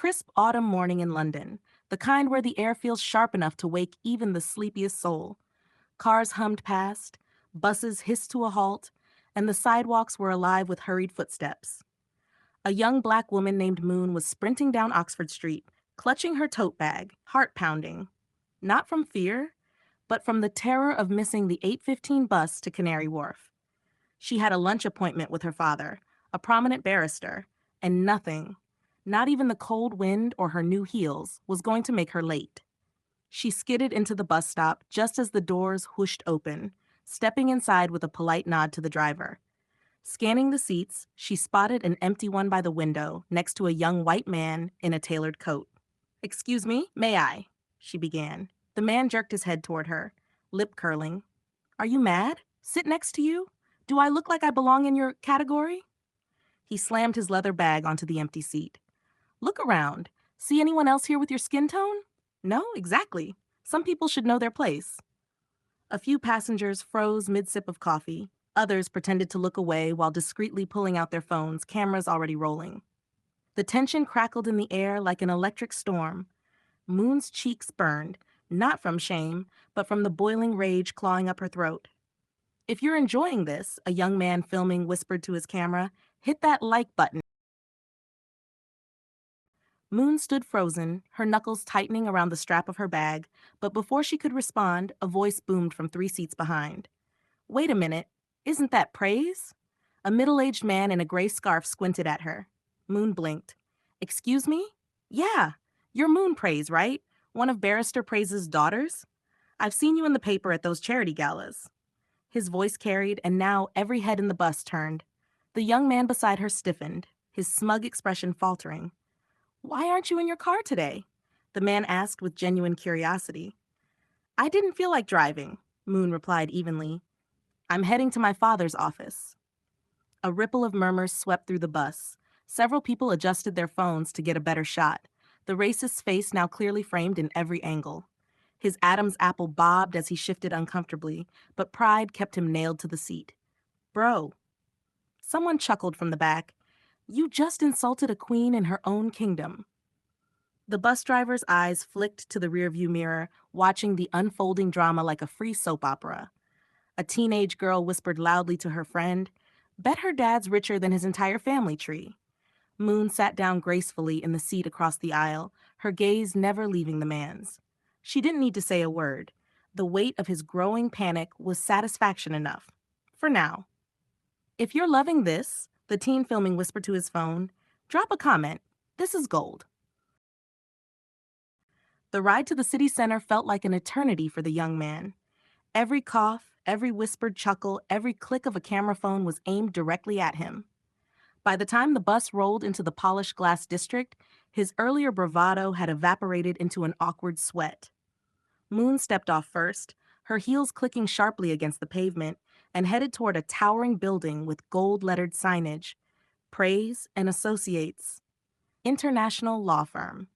Crisp autumn morning in London, the kind where the air feels sharp enough to wake even the sleepiest soul. Cars hummed past, buses hissed to a halt, and the sidewalks were alive with hurried footsteps. A young black woman named Moon was sprinting down Oxford Street, clutching her tote bag, heart pounding. Not from fear, but from the terror of missing the 8:15 bus to Canary Wharf. She had a lunch appointment with her father, a prominent barrister, and nothing, not even the cold wind or her new heels, was going to make her late. She skidded into the bus stop just as the doors whooshed open, stepping inside with a polite nod to the driver. Scanning the seats, she spotted an empty one by the window next to a young white man in a tailored coat. "Excuse me, may I?" she began. The man jerked his head toward her, lip curling. "Are you mad? Sit next to you? Do I look like I belong in your category?" He slammed his leather bag onto the empty seat. "Look around. See anyone else here with your skin tone? No, exactly. Some people should know their place." A few passengers froze mid-sip of coffee. Others pretended to look away while discreetly pulling out their phones, cameras already rolling. The tension crackled in the air like an electric storm. Moon's cheeks burned, not from shame, but from the boiling rage clawing up her throat. "If you're enjoying this," a young man filming whispered to his camera, "hit that like button." Moon stood frozen, her knuckles tightening around the strap of her bag, but before she could respond, a voice boomed from 3 seats behind. "Wait a minute, isn't that praise?" A middle-aged man in a gray scarf squinted at her. Moon blinked. "Excuse me? Yeah, you're Moon Praise, right? One of Barrister Praise's daughters? I've seen you in the paper at those charity galas." His voice carried, and now every head in the bus turned. The young man beside her stiffened, his smug expression faltering. "Why aren't you in your car today?" the man asked with genuine curiosity. "I didn't feel like driving," Moon replied evenly. "I'm heading to my father's office." A ripple of murmurs swept through the bus. Several people adjusted their phones to get a better shot, the racist's face now clearly framed in every angle. His Adam's apple bobbed as he shifted uncomfortably, but pride kept him nailed to the seat. "Bro." Someone chuckled from the back. "You just insulted a queen in her own kingdom." The bus driver's eyes flicked to the rearview mirror, watching the unfolding drama like a free soap opera. A teenage girl whispered loudly to her friend, "Bet her dad's richer than his entire family tree." Moon sat down gracefully in the seat across the aisle, her gaze never leaving the man's. She didn't need to say a word. The weight of his growing panic was satisfaction enough. For now. "If you're loving this," the teen filming whispered to his phone, "drop a comment. This is gold." The ride to the city center felt like an eternity for the young man. Every cough, every whispered chuckle, every click of a camera phone was aimed directly at him. By the time the bus rolled into the polished glass district, his earlier bravado had evaporated into an awkward sweat. Moon stepped off first, her heels clicking sharply against the pavement, and headed toward a towering building with gold-lettered signage, "Praise and Associates, International Law Firm."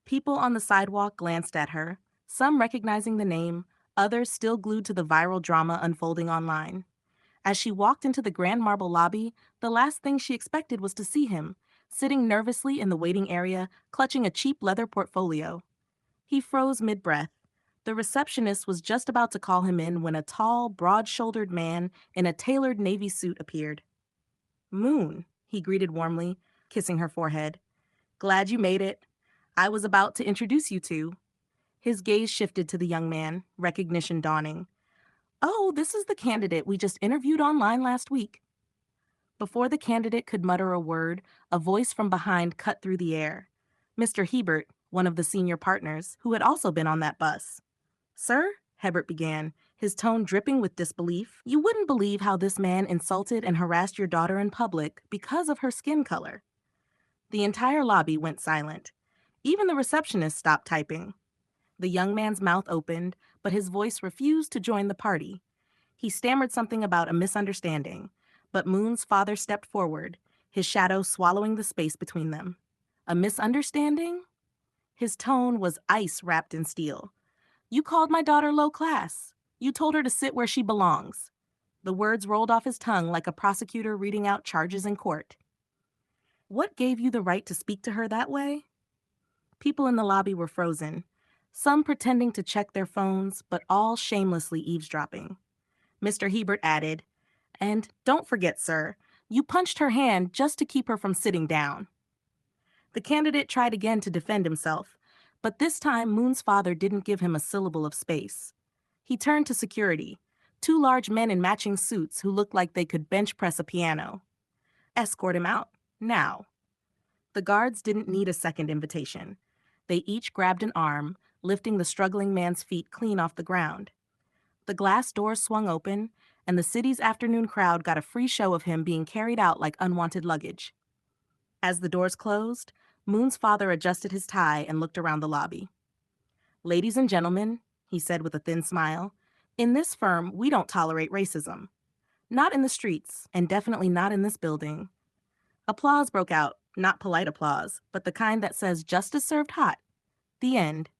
People on the sidewalk glanced at her, some recognizing the name, others still glued to the viral drama unfolding online. As she walked into the grand marble lobby, the last thing she expected was to see him, sitting nervously in the waiting area, clutching a cheap leather portfolio. He froze mid-breath. The receptionist was just about to call him in when a tall, broad-shouldered man in a tailored navy suit appeared. "Moon," he greeted warmly, kissing her forehead. "Glad you made it. I was about to introduce you to." His gaze shifted to the young man, recognition dawning. "Oh, this is the candidate we just interviewed online last week." Before the candidate could mutter a word, a voice from behind cut through the air. Mr. Hebert, one of the senior partners, who had also been on that bus. "Sir," Hebert began, his tone dripping with disbelief, "you wouldn't believe how this man insulted and harassed your daughter in public because of her skin color." The entire lobby went silent. Even the receptionist stopped typing. The young man's mouth opened, but his voice refused to join the party. He stammered something about a misunderstanding, but Moon's father stepped forward, his shadow swallowing the space between them. "A misunderstanding?" His tone was ice wrapped in steel. "You called my daughter low class. You told her to sit where she belongs." The words rolled off his tongue like a prosecutor reading out charges in court. "What gave you the right to speak to her that way?" People in the lobby were frozen, some pretending to check their phones, but all shamelessly eavesdropping. Mr. Hebert added, "And don't forget, sir, you punched her hand just to keep her from sitting down." The candidate tried again to defend himself, but this time Moon's father didn't give him a syllable of space. He turned to security, two large men in matching suits who looked like they could bench press a piano. "Escort him out, now." The guards didn't need a second invitation. They each grabbed an arm, lifting the struggling man's feet clean off the ground. The glass doors swung open, and the city's afternoon crowd got a free show of him being carried out like unwanted luggage. As the doors closed, Moon's father adjusted his tie and looked around the lobby. "Ladies and gentlemen," he said with a thin smile, "in this firm, we don't tolerate racism. Not in the streets, and definitely not in this building." Applause broke out, not polite applause, but the kind that says justice served hot. The end.